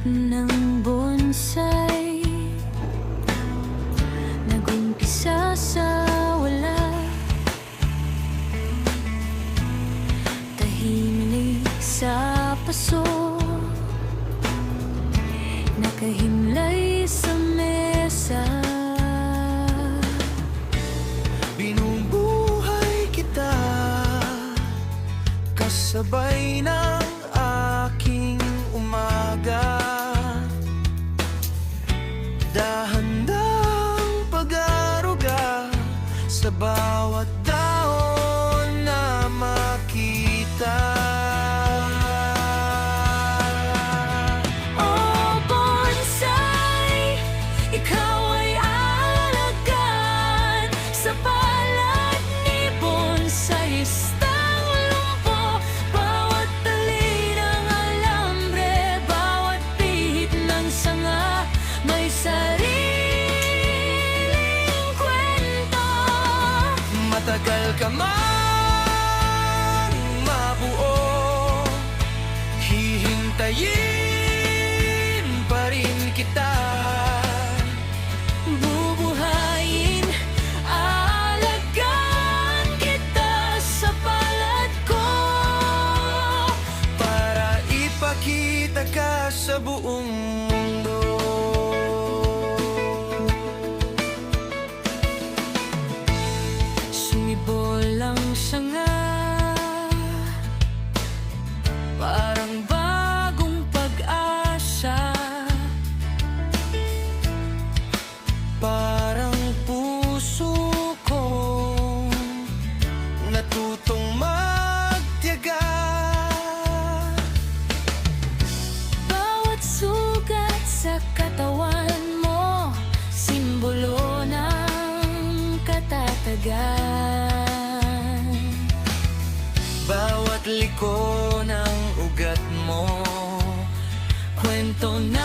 ng bonsai. Nag-umpisa sa wala, tahimik sa paso, nakahimlay sa mesa. Binubuhay kita kasabay ng aking umaga. Dahan-dahang pag-aruga sa bawat taon na makita. Oh bonsai, ikaw ay alagaan sa palad ni bonsai. Istang lumpo, bawat tali ng alambre, bawat pihit ng sanga, may sariling kwento. Matagal ka man mabuo, hihintayin pa rin kita. Bubuhayin, aalagaan kita sa palad ko, Para ipakita ka sa buong mundo. sumibol ang sanga, parang bagong pag-asa. Parang puso kong natutong magtiyaga. Bawat sugat sa katawan mo, simbolo ng katatagan. Bawat liko ng ugat mo, Kwento na